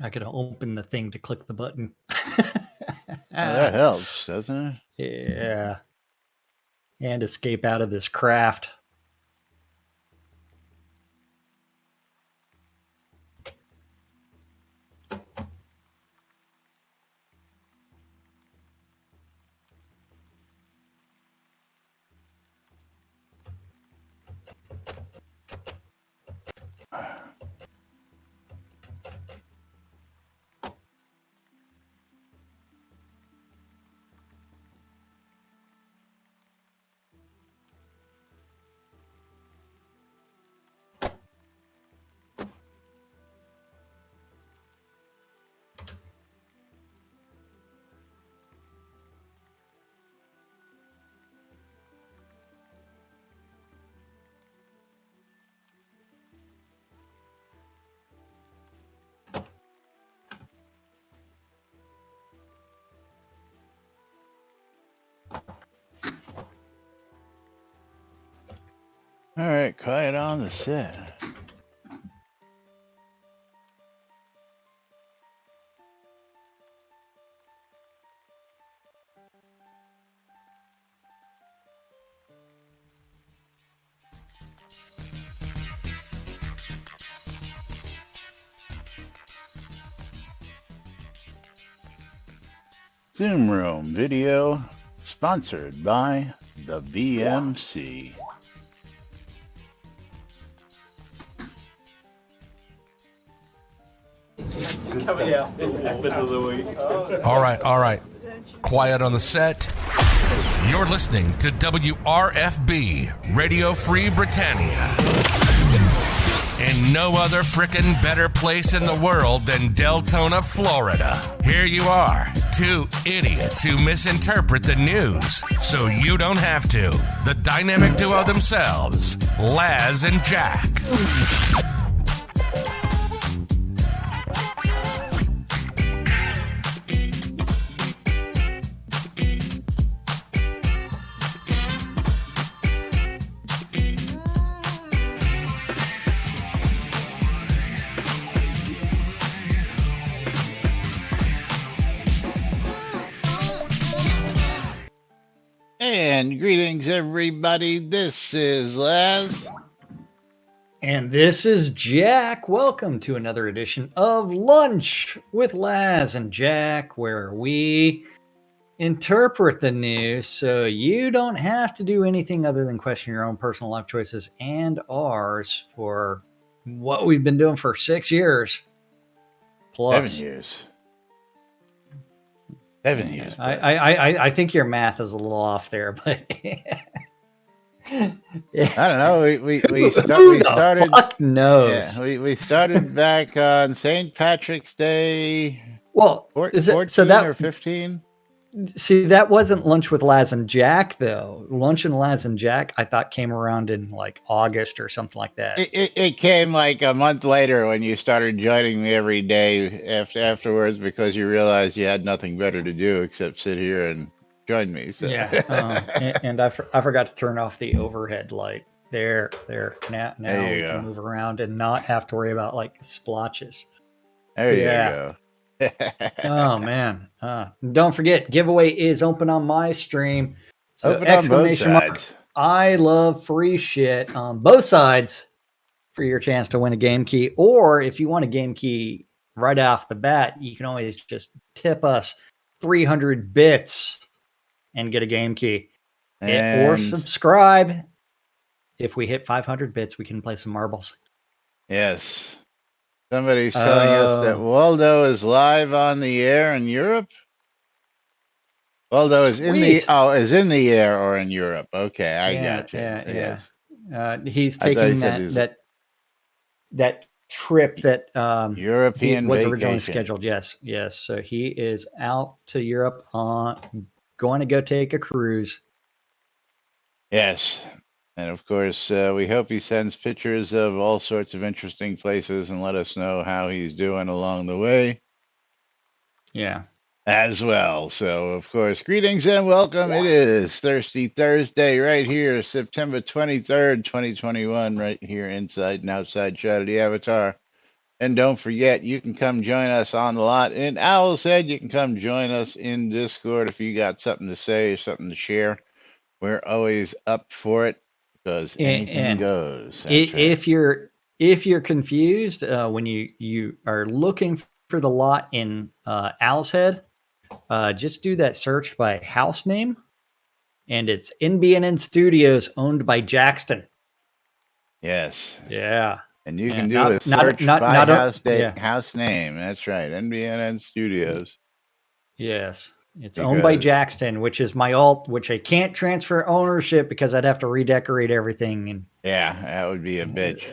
I could open the thing to click the button. Well, that helps, doesn't it? Yeah. And escape out of this craft. All right, quiet on the set. Zoom Room video sponsored by the BMC. All right. Quiet on the set. You're listening to WRFB, Radio Free Britannia. In no other frickin' better place in the world than Deltona, Florida. Here you are, two idiots who misinterpret the news, so you don't have to. The dynamic duo themselves, Laz and Jack. And greetings, everybody. This is Laz. And this is Jack. Welcome to another edition of Lunch with Laz and Jack, where we interpret the news so you don't have to do anything other than question your own personal life choices and ours for what we've been doing for 6 years. Plus 7 years. 7 years. I think your math is a little off there, but I don't know. We started. Fuck knows. Yeah, we started back on St. Patrick's Day. Well, is it 14 so that or 15? See, that wasn't Lunch with Laz and Jack, though. Lunch and Laz and Jack, I thought, came around in like August or something like that. It came like a month later when you started joining me every day afterwards because you realized you had nothing better to do except sit here and join me. So. Yeah, and I forgot to turn off the overhead light. There. Now There you we go. can move around and not have to worry about like splotches. There you Yeah. go. Oh man! Don't forget, giveaway is open on my stream. So Open on both exclamation mark! sides. I love free shit on both sides for your chance to win a game key. Or if you want a game key right off the bat, you can always just tip us 300 bits and get a game key. Or And subscribe. If we hit 500 bits, we can play some marbles. yes, somebody's telling us that Waldo is live on the air in Europe. Waldo is in the air or in Europe. Okay, I got you. Yeah. Yes. He's I thought taking he said that trip that European was originally vacation. scheduled. Yes. So he is out to Europe going to go take a cruise. Yes. And of course, we hope he sends pictures of all sorts of interesting places and let us know how he's doing along the way Yeah. as well. So, of course, greetings and welcome. It is Thirsty Thursday right here, September 23rd, 2021, right here inside and outside Shroud of the Avatar. And don't forget, you can come join us on the lot in Owl's Head. You can come join us in Discord if you got something to say or something to share. We're always up for it because anything goes. That's right. If you're confused when you are looking for the lot in Owl's Head, just do that search by house name, and it's NBNN Studios, owned by Jackson. Yes. Yeah. And you Yeah, can do a search by house name. That's right. NBNN Studios. Yes. It's owned by Jackson, which is my alt, which I can't transfer ownership because I'd have to redecorate everything. And yeah, that would be a bitch.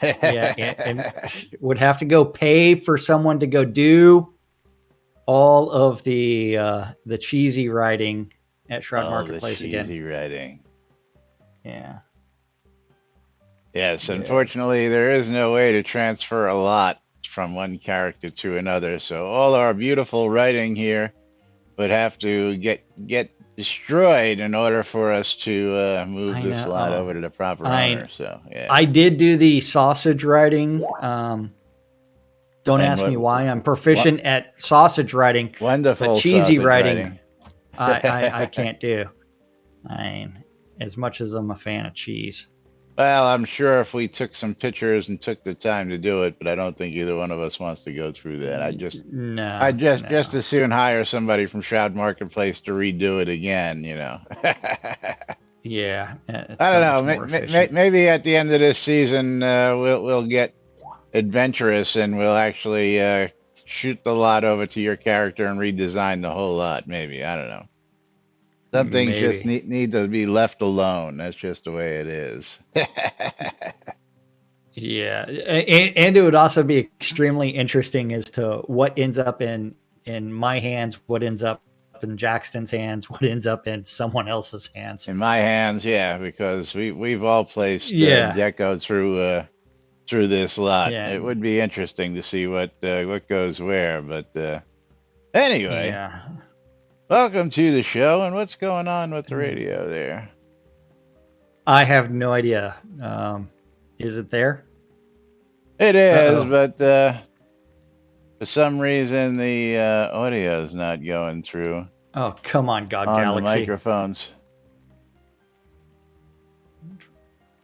Yeah, and would have to go pay for someone to go do all of the cheesy writing at Shroud Marketplace again. Cheesy writing. Yeah. Yes, unfortunately, there is no way to transfer a lot from one character to another. So all our beautiful writing here would have to get destroyed in order for us to move this lot over to the proper owner. So yeah, I did do the sausage writing. Don't ask me why. I'm proficient at sausage writing. Wonderful, but cheesy writing. I can't do. As much as I'm a fan of cheese. Well, I'm sure if we took some pictures and took the time to do it, but I don't think either one of us wants to go through that. I'd just as soon hire somebody from Shroud Marketplace to redo it again, you know. Yeah. I don't know. Maybe at the end of this season, we'll get adventurous and we'll actually shoot the lot over to your character and redesign the whole lot. Maybe. I don't know. Some things just need to be left alone. That's just the way it is. Yeah. And it would also be extremely interesting as to what ends up in my hands, what ends up in Jackson's hands, what ends up in someone else's hands. In my hands, yeah, because we've all placed Deco through this lot. Yeah. It would be interesting to see what goes where, but anyway. Yeah. Welcome to the show, and what's going on with the radio there? I have no idea. Is it there? It is, but for some reason the audio is not going through. Oh, come on, God on Galaxy. The microphones.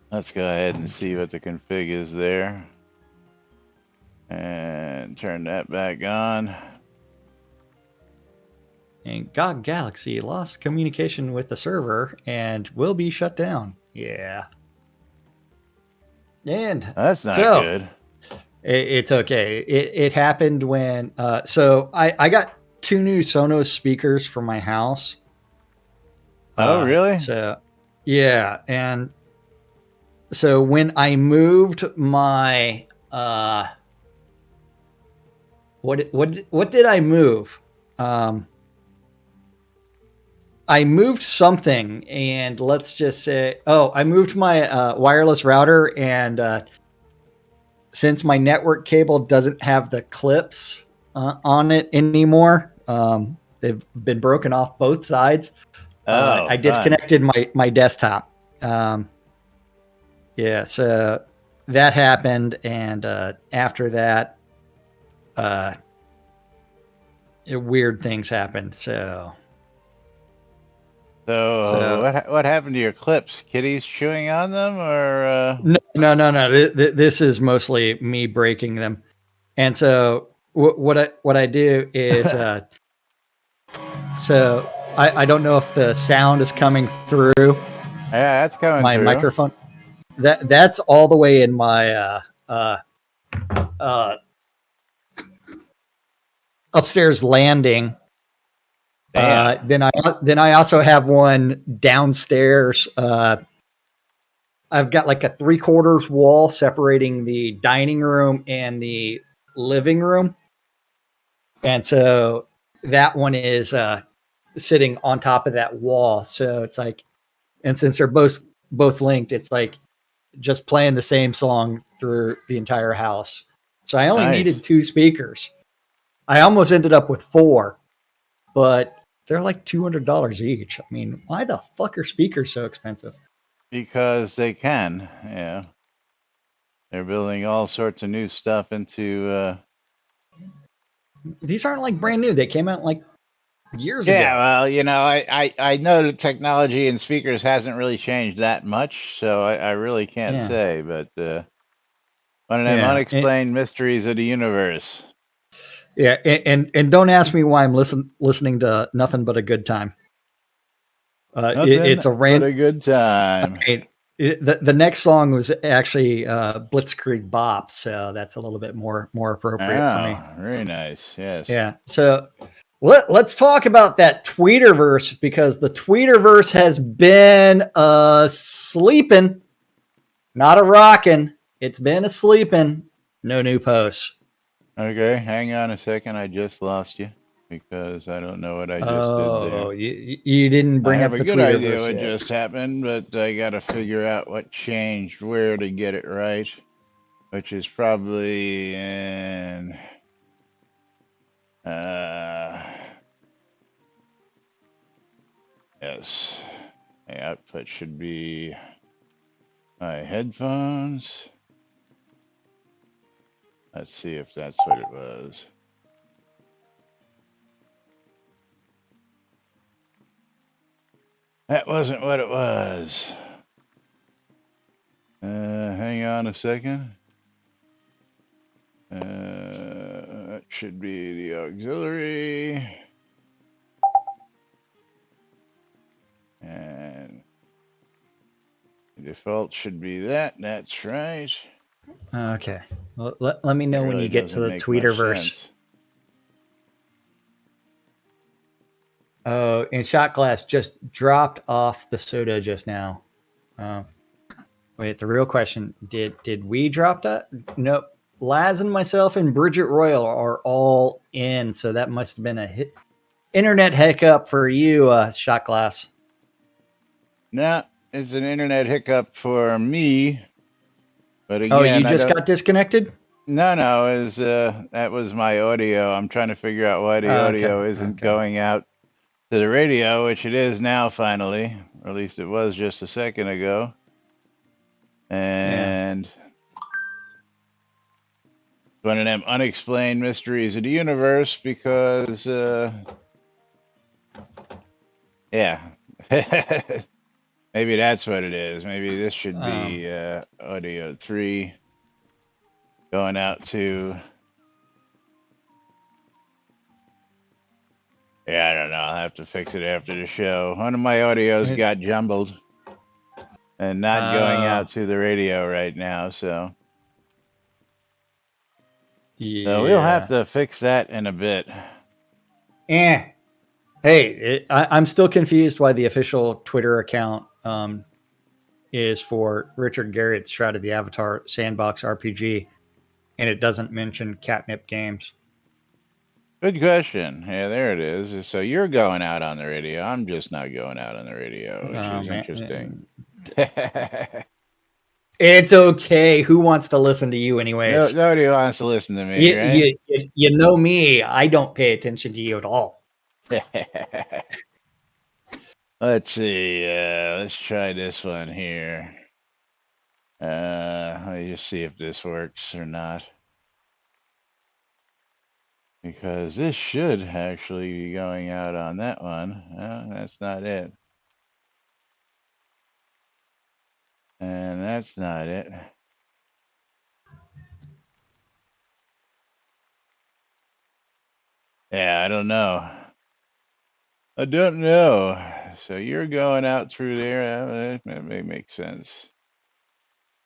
Let's go ahead and see what the config is there. And turn that back on. And God Galaxy lost communication with the server and will be shut down. Yeah. And that's not good. It's okay. It happened when so I got 2 new Sonos speakers for my house. Oh, really? So yeah, and so when I moved my what did I move? I moved something, and let's just say, I moved my wireless router, and since my network cable doesn't have the clips on it anymore, they've been broken off both sides. I disconnected my desktop. Yeah, so that happened, and after that, weird things happened. So what happened to your clips? Kitties chewing on them, or no. This is mostly me breaking them, and so what I do is so I don't know if the sound is coming through. Yeah, that's coming my through. Microphone. That's all the way in my upstairs landing. Then I also have one downstairs. I've got like a 3/4 wall separating the dining room and the living room, and so that one is sitting on top of that wall. So it's like, and since they're both linked, it's like just playing the same song through the entire house. So I only needed 2 speakers. I almost ended up with 4, but they're like $200 each. I mean, why the fuck are speakers so expensive? Because they can, yeah. They're building all sorts of new stuff into. These aren't like brand new. They came out like years ago. Yeah, well, I know the technology in speakers hasn't really changed that much, so I really can't say. But one of them unexplained mysteries of the universe. Yeah, and don't ask me why I'm listening to Nothing But a Good Time. It's a good time. The next song was actually Blitzkrieg Bop, so that's a little bit more appropriate for me. Very nice. Yes. Yeah. So let's talk about that Tweeterverse, because the Tweeterverse has been sleeping, not a rocking. It's been a sleeping. No new posts. Okay, hang on a second. I just lost you because I don't know what I just did there. Oh, you didn't bring up the Tweeterverse. I have a good idea what just happened, but I got to figure out what changed where to get it right, which is probably in. Yes, the output should be my headphones. Let's see if that's what it was. That wasn't what it was. Hang on a second. That should be the auxiliary. And the default should be that. That's right. Okay. Well, let me know when you get to the Tweeterverse. Oh, and Shot Glass just dropped off the soda just now. Wait, the real question, did we drop that? Nope. Laz and myself and Bridget Royal are all in, so that must have been a internet hiccup for you, Shot Glass. No, it's an internet hiccup for me. But again, oh, you just got disconnected? No, that was my audio. I'm trying to figure out why the audio isn't going out to the radio, which it is now finally, or at least it was just a second ago. And one of them unexplained mysteries of the universe, because maybe that's what it is. Maybe this should be audio 3 going out to. Yeah, I don't know. I'll have to fix it after the show. One of my audios got jumbled and not going out to the radio right now, so. Yeah. So we'll have to fix that in a bit. Hey, I'm still confused why the official Twitter account is for Richard Garrett's Shroud of the Avatar Sandbox RPG, and it doesn't mention Catnip Games. Good question. Yeah, there it is. So you're going out on the radio. I'm just not going out on the radio, which is interesting. It's okay. Who wants to listen to you anyways? Nobody wants to listen to me, right? You know me. I don't pay attention to you at all. Let's see. Let's try this one here. Let me just see if this works or not. Because this should actually be going out on that one. That's not it. And that's not it. Yeah, I don't know. I don't know. So you're going out through there. That may make sense.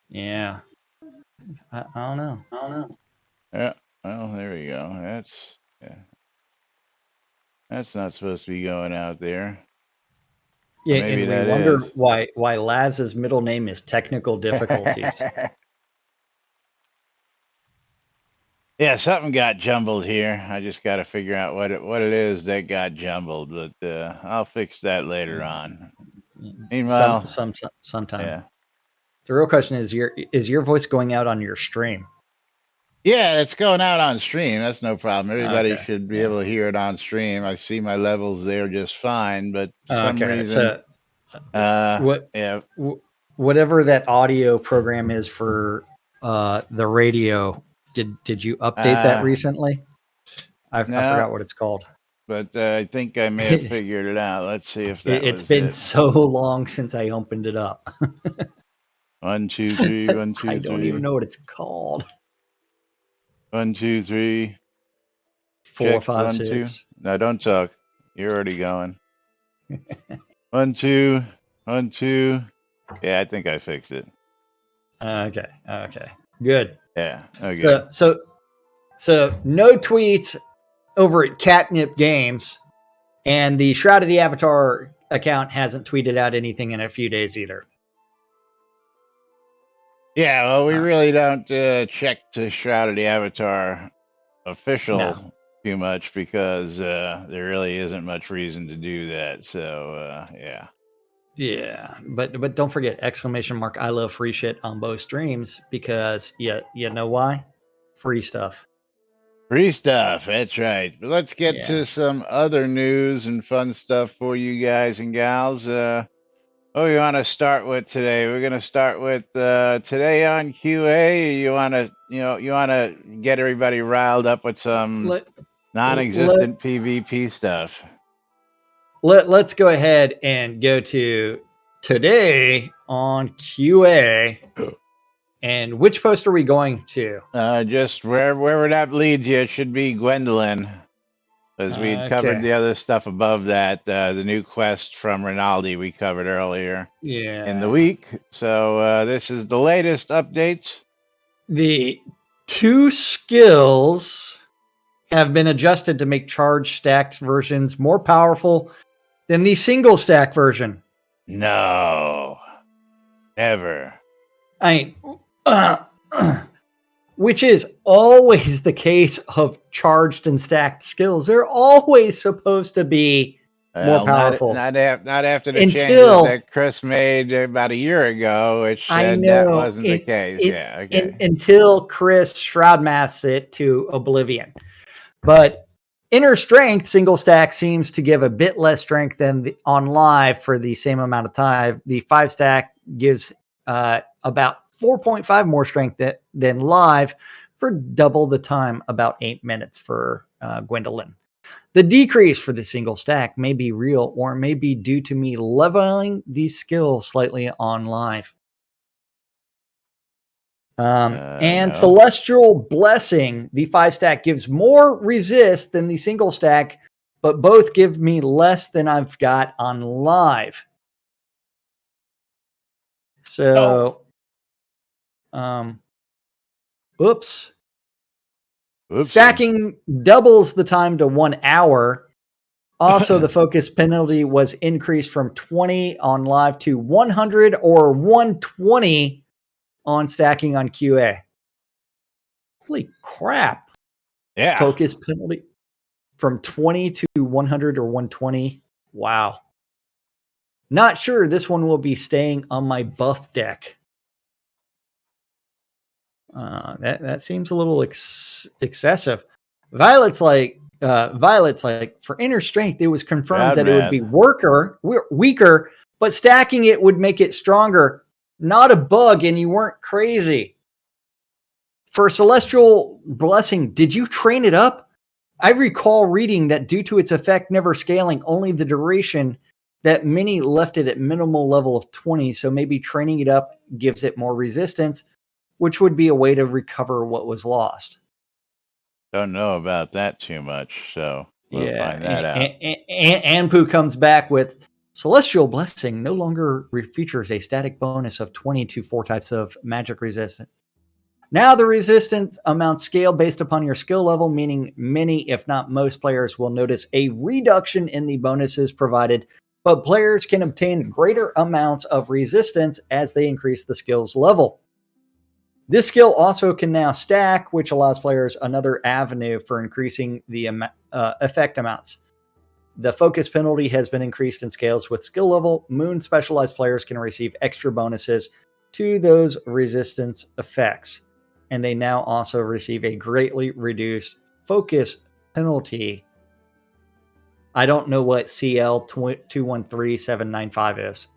Yeah. I don't know. Yeah. Well, there we go. That's not supposed to be going out there. Yeah, maybe and we wonder why Laz's middle name is Technical Difficulties. Yeah, something got jumbled here. I just got to figure out what it is that got jumbled, but I'll fix that later on. Meanwhile, sometime. Yeah. The real question is your voice going out on your stream? Yeah, it's going out on stream. That's no problem. Everybody should be able to hear it on stream. I see my levels there just fine, but for some reason, whatever that audio program is for the radio. Did you update that recently? I forgot what it's called. But I think I may have figured it out. Let's see if It's been so long since I opened it up. 1, 2, 3, 1, 2, 3. I don't even know what it's called. 1, 2, 3. 4, Check, 5, 1, 6. 2. No, don't talk. You're already going. 1, 2. 1, 2. Yeah, I think I fixed it. Okay. Good. Yeah. Okay. So no tweets over at Catnip Games, and the Shroud of the Avatar account hasn't tweeted out anything in a few days either. Yeah, well, we really don't check the Shroud of the Avatar official too much because there really isn't much reason to do that. So, yeah. Yeah, but don't forget ! I love free shit on both streams because you know why? Free stuff. Free stuff. That's right. But let's get to some other news and fun stuff for you guys and gals. What do you want to start with today? We're going to start with today on QA. You want to get everybody riled up with some non-existent PvP stuff. Let's go ahead and go to today on QA. And which post are we going to? Just wherever that leads you, it should be Gwendolyn. Because we'd covered the other stuff above that, the new quest from Rinaldi we covered earlier in the week. So this is the latest updates. The 2 skills have been adjusted to make charge stacked versions more powerful than the single stack version. No. Never. Which is always the case of charged and stacked skills. They're always supposed to be more powerful. Not after the changes that Chris made about a year ago, which said that wasn't the case. Until Chris Shroud maths it to oblivion. But inner strength single stack seems to give a bit less strength than on live for the same amount of time. The 5 stack gives about 4.5 more strength than live for double the time, about 8 minutes for Gwendolyn. The decrease for the single stack may be real or may be due to me leveling these skills slightly on live. And Celestial Blessing, the 5 stack gives more resist than the single stack, but both give me less than I've got on live. So, oops. Stacking doubles the time to 1 hour. Also, the focus penalty was increased from 20 on live to 100 or 120 on stacking on QA. Holy crap. Yeah. Focus penalty from 20 to 100 or 120. Wow. Not sure this one will be staying on my buff deck. That seems a little excessive. Violet's like for inner strength, it was confirmed that it would be weaker, but stacking it would make it stronger. Not a bug, and you weren't crazy. For Celestial Blessing, did you train it up? I recall reading that due to its effect never scaling, only the duration, that many left it at minimal level of 20, so maybe training it up gives it more resistance, which would be a way to recover what was lost. Don't know about that too much, so we'll find that out. And Anpu comes back with Celestial Blessing no longer features a static bonus of 20 to 4 types of magic resistance. Now the resistance amounts scale based upon your skill level, meaning many, if not most players will notice a reduction in the bonuses provided, but players can obtain greater amounts of resistance as they increase the skill's level. This skill also can now stack, which allows players another avenue for increasing the effect amounts. The focus penalty has been increased in scales with skill level. Moon specialized players can receive extra bonuses to those resistance effects. And they now also receive a greatly reduced focus penalty. I don't know what CL 213795 is.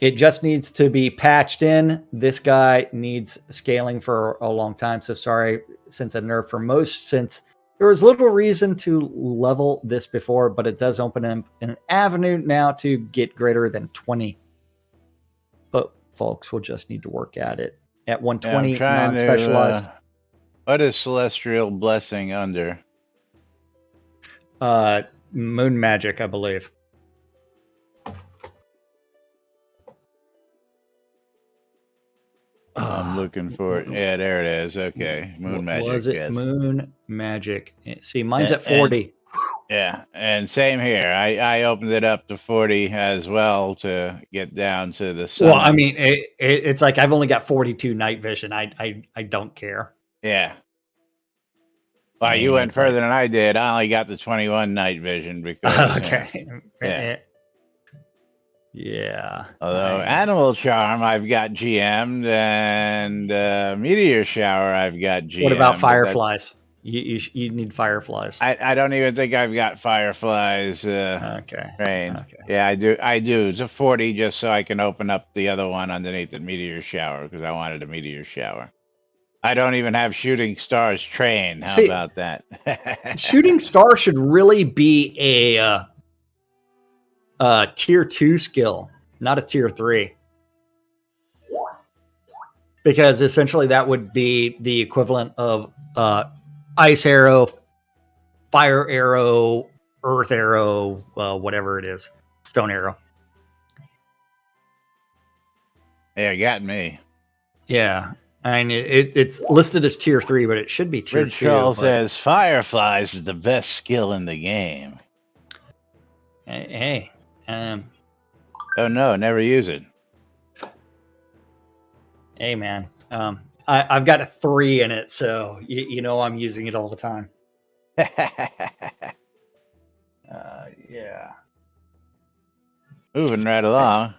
It just needs to be patched in. This guy needs scaling for a long time. So sorry, since a nerf for most, since there was little reason to level this before, but it does open an avenue now to get greater than 20. But folks will just need to work at it. At 120, non-specialized. What is Celestial Blessing under? Moon Magic, I believe. I'm looking for it. Yeah, there it is. Okay. Moon Magic. Was it yes. Moon Magic? See, mine's at 40. Yeah, and same here. I opened it up to 40 as well to get down to the sun. Well, I mean, it's like I've only got 42 night vision. I don't care. Yeah. Well, you went further than I did. I only got the 21 night vision because. Okay. Yeah. Yeah. Although Animal Charm, I've got GM'd, and Meteor Shower, I've got GM'd. What about Fireflies? You need Fireflies. I don't even think I've got Fireflies. Okay. Train. Okay. Yeah, I do. It's a 40 just so I can open up the other one underneath the Meteor Shower because I wanted a Meteor Shower. I don't even have Shooting Stars Train. How about that? Shooting Star should really be a tier 2 skill, not a tier 3. Because essentially that would be the equivalent of Ice Arrow, Fire Arrow, Earth Arrow, whatever it is, Stone Arrow. Yeah, got me. Yeah. I mean, it's listed as tier 3, but it should be tier 2. Troll says Fireflies is the best skill in the game. Hey. Oh no, never use it. Hey man, I've got a 3 in it, so you know I'm using it all the time. Yeah. Moving right along.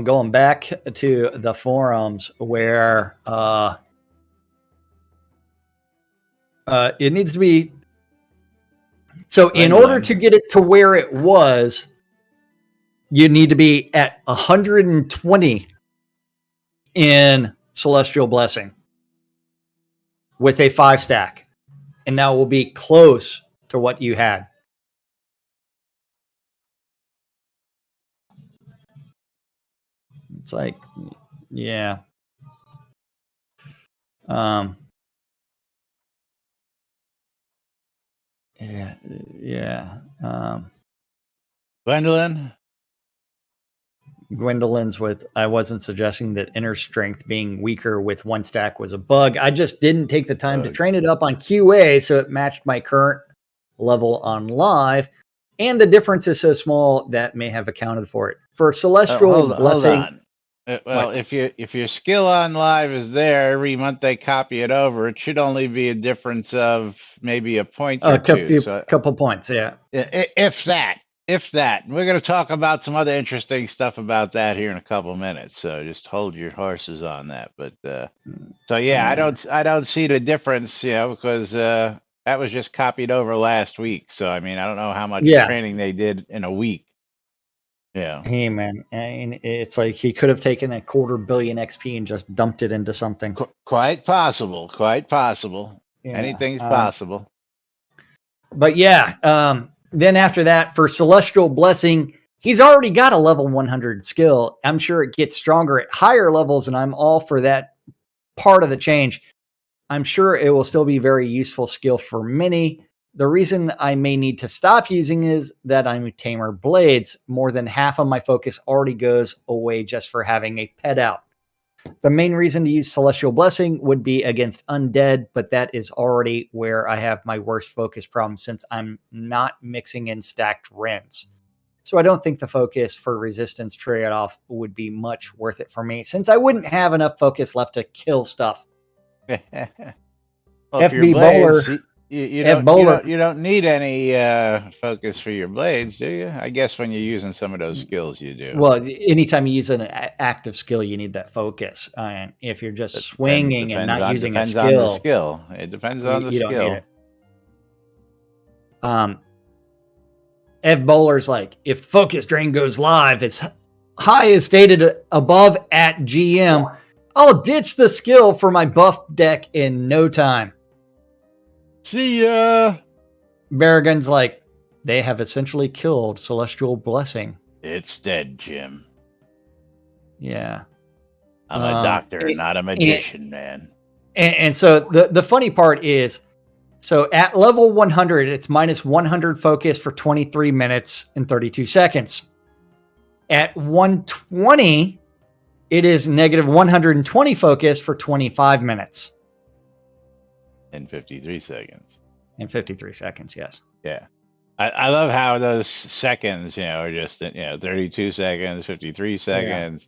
Going back to the forums where it needs to be. So in order to get it to where it was, you need to be at 120 in Celestial Blessing with a 5 stack. And that will be close to what you had. It's like, yeah. Yeah. Gwendolyn's with, I wasn't suggesting that inner strength being weaker with 1 stack was a bug. I just didn't take the time to train it up on QA so it matched my current level on live. And the difference is so small that may have accounted for it. For Celestial Blessing. Hold on. Well, if your skill on live is there, every month they copy it over, it should only be a difference of maybe a point or two. A couple points, yeah. If that. We're going to talk about some other interesting stuff about that here in a couple minutes. So just hold your horses on that. But so yeah, I don't see the difference, because that was just copied over last week. So I mean, I don't know how much training they did in a week. Yeah. Hey man, and it's like he could have taken a 250 million XP and just dumped it into something. Quite possible. Yeah. Anything's possible. But yeah, then after that, for Celestial Blessing, he's already got a level 100 skill. I'm sure it gets stronger at higher levels, and I'm all for that part of the change. I'm sure it will still be very useful skill for many. The reason I may need to stop using is that I'm Tamer Blades. More than half of my focus already goes away just for having a pet out. The main reason to use Celestial Blessing would be against undead, but that is already where I have my worst focus problem since I'm not mixing in stacked Rens. So I don't think the focus for resistance trade-off would be much worth it for me since I wouldn't have enough focus left to kill stuff. Well, FB Bowler. You don't need any focus for your blades, do you? I guess when you're using some of those skills, you do. Well, anytime you use an active skill, you need that focus. And if you're just swinging and not using a skill, it depends on the skill. Don't need it. Ev Bowler's like, if focus drain goes live, it's high as stated above at GM. I'll ditch the skill for my buff deck in no time. See ya. Barragan's like, they have essentially killed Celestial Blessing. It's dead, Jim. Yeah. I'm a doctor, not a magician, man. And so the funny part is, so at level 100, it's minus 100 focus for 23 minutes and 32 seconds. At 120, it is negative 120 focus for 25 minutes. In 53 seconds. In 53 seconds, yes. Yeah. I love how those seconds, are just, 32 seconds, 53 seconds.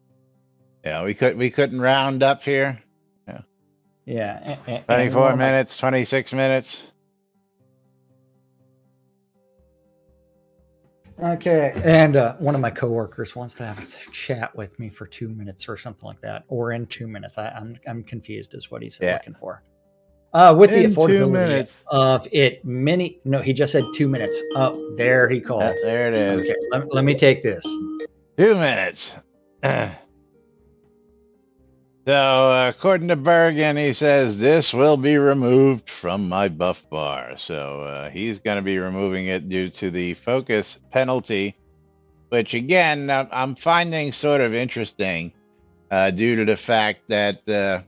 Yeah, we couldn't round up here. Yeah. 24 minutes, 26 minutes. Okay. And one of my coworkers wants to have a chat with me for 2 minutes or something like that, or in 2 minutes. I'm confused as what he's looking for. With the affordability of it, no, he just said 2 minutes. Oh, there he called. There it is. Okay, let me take this. 2 minutes. So, according to Bergen, he says this will be removed from my buff bar. So, he's going to be removing it due to the focus penalty, which, again, I'm finding sort of interesting due to the fact that,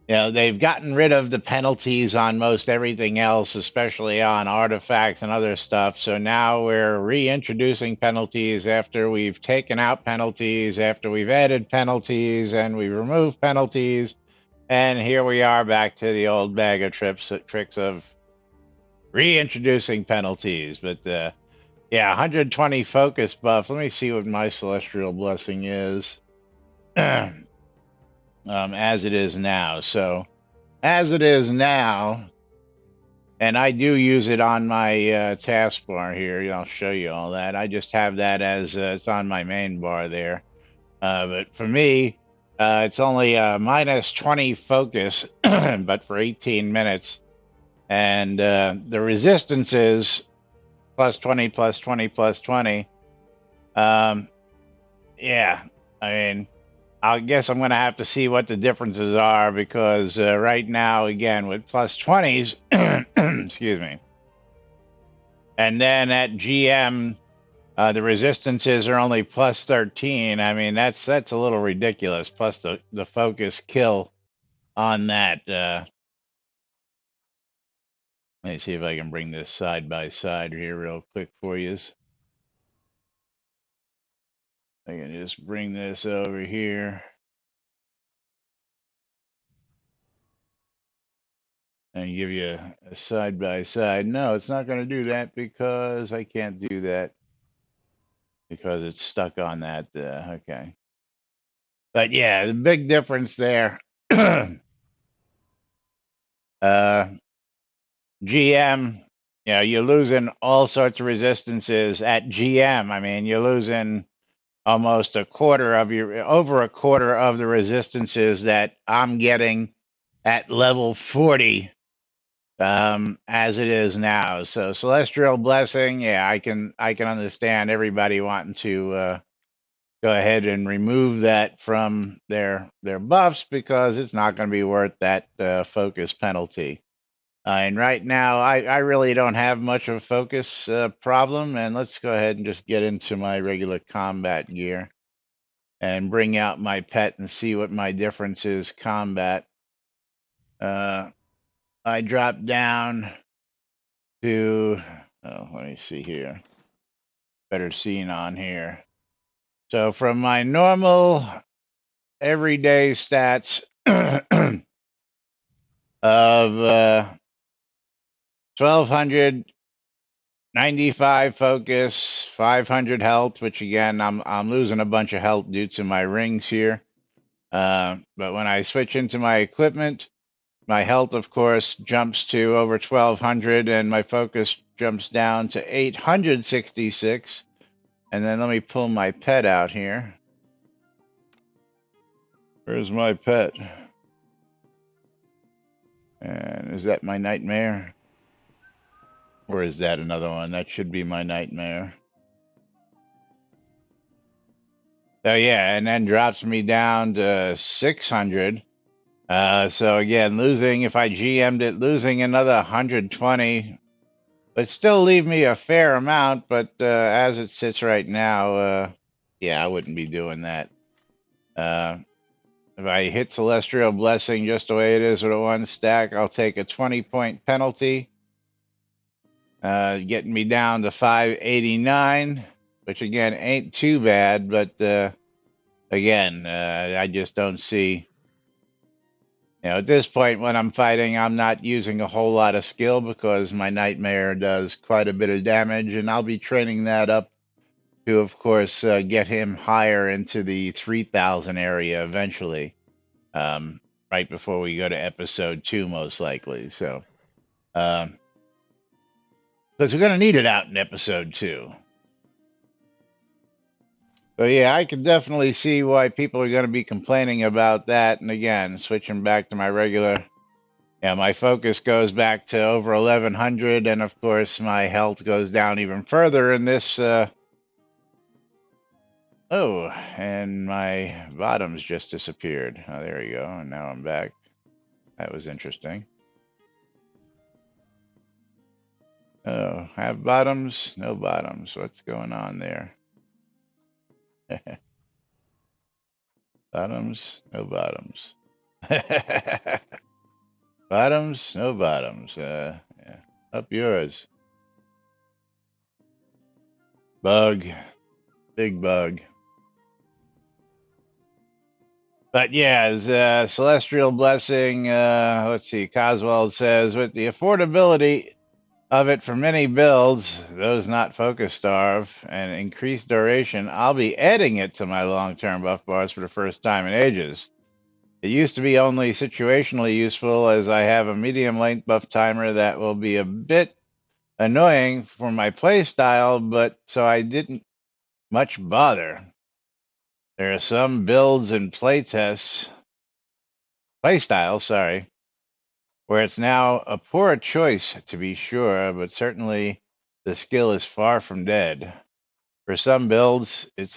they've gotten rid of the penalties on most everything else, especially on artifacts and other stuff. So now we're reintroducing penalties after we've taken out penalties, after we've added penalties, and we removed penalties. And here we are back to the old bag of tricks of reintroducing penalties. But yeah, 120 focus buff. Let me see what my Celestial Blessing is. As it is now. So, as it is now, and I do use it on my taskbar here. I'll show you all that. I just have that as it's on my main bar there. But for me, it's only minus 20 focus, but for 18 minutes. And the resistance is plus 20, plus 20, plus 20. Yeah, I mean, I guess I'm going to have to see what the differences are because right now, again, with plus 20s, excuse me, and then at GM, the resistances are only plus 13. I mean, that's a little ridiculous. Plus the focus kill on that. Let me see if I can bring this side by side here real quick for you. I can just bring this over here. And give you a side by side. No, it's not going to do that because I can't do that because it's stuck on that. Okay. But yeah, the big difference there. GM, you're losing all sorts of resistances at GM. I mean, you're losing almost over a quarter of the resistances that I'm getting at level 40. As it is now. So Celestial Blessing, yeah, I can understand everybody wanting to go ahead and remove that from their buffs because it's not going to be worth that focus penalty. And right now, I really don't have much of a focus problem. And let's go ahead and just get into my regular combat gear and bring out my pet and see what my difference is combat. I dropped down to, let me see here. Better seen on here. So from my normal everyday stats of 1295 focus, 500 health, which again I'm losing a bunch of health due to my rings here. But when I switch into my equipment, my health, of course, jumps to over 1200 and my focus jumps down to 866. And then let me pull my pet out here. Where's my pet? And is that my nightmare? Or is that another one? That should be my nightmare. So yeah, and then drops me down to 600. So again, losing, if I GM'd it, losing another 120, but still leave me a fair amount. But as it sits right now, yeah, I wouldn't be doing that. If I hit Celestial Blessing just the way it is with a 1 stack, I'll take a 20-point penalty, getting me down to 589, which again ain't too bad. But again, I just don't see. At this point when I'm fighting, I'm not using a whole lot of skill because my Nightmare does quite a bit of damage, and I'll be training that up to, of course, get him higher into the 3,000 area eventually, right before we go to episode 2, most likely. So, because we're going to need it out in episode 2. So yeah, I can definitely see why people are going to be complaining about that. And again, switching back to my regular, yeah, my focus goes back to over 1100, and of course my health goes down even further in this. Oh, and my bottoms just disappeared. Oh, there you go. And now I'm back. That was interesting. Oh, have bottoms? No bottoms. What's going on there? Bottoms? No bottoms. Bottoms? No bottoms. Yeah. Up yours. Bug. Big bug. But yeah, as Celestial Blessing, let's see, Coswell says, with the affordability of it for many builds, those not focus starve, and increased duration, I'll be adding it to my long-term buff bars for the first time in ages. It used to be only situationally useful, as I have a medium length buff timer that will be a bit annoying for my playstyle, but so I didn't much bother. There are some builds and playstyles, where it's now a poor choice to be sure, but certainly the skill is far from dead. For some builds, it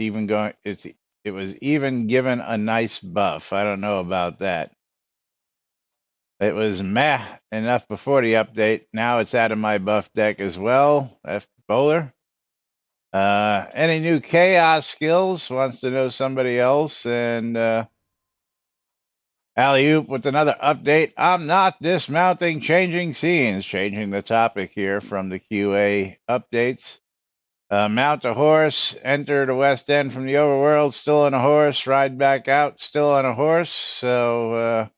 was even given a nice buff. I don't know about that. It was meh enough before the update. Now it's out of my buff deck as well. F Bowler. Any new chaos skills? Wants to know somebody else. And Alley-oop with another update. I'm not dismounting, changing scenes. Changing the topic here from the QA updates. Mount a horse, enter the West End from the overworld, still on a horse, ride back out, still on a horse. So,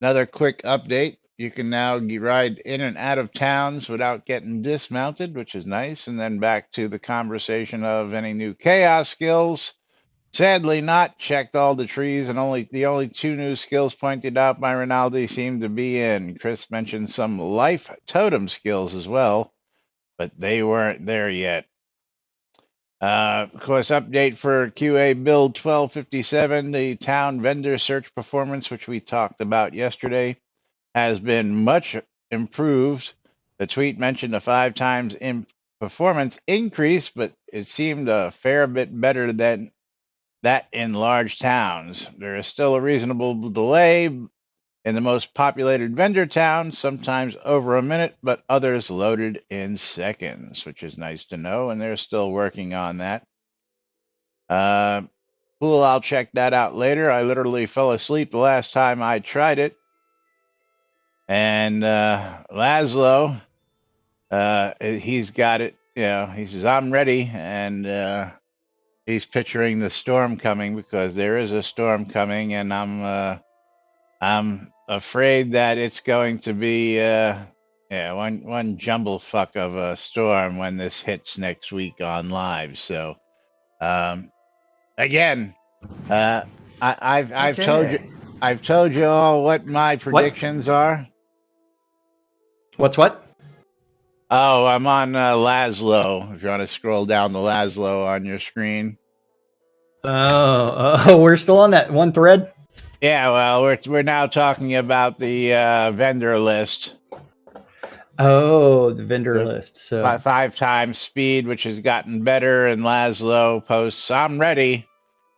another quick update. You can now ride in and out of towns without getting dismounted, which is nice. And then back to the conversation of any new chaos skills. Sadly not. Checked all the trees, and the only 2 new skills pointed out by Rinaldi seem to be in. Chris mentioned some life totem skills as well, but they weren't there yet. Of course, update for QA build 1257, the town vendor search performance, which we talked about yesterday, has been much improved. The tweet mentioned a 5 times in performance increase, but it seemed a fair bit better than that in large towns. There is still a reasonable delay in the most populated vendor towns, sometimes over a minute, but others loaded in seconds, which is nice to know, and they're still working on that. Cool, I'll check that out later. I literally fell asleep the last time I tried it. And Laszlo, he's got it. He says, I'm ready. And he's picturing the storm coming, because there is a storm coming, and I'm afraid that it's going to be one jumble fuck of a storm when this hits next week on live. So again, I've told you all what my predictions are. What? Oh, I'm on Laszlo. If you want to scroll down to Laszlo on your screen. Oh, we're still on that one thread? Yeah, well, we're now talking about the vendor list. Oh, the vendor The list. So 5 times speed, which has gotten better, and Laszlo posts, "I'm ready,"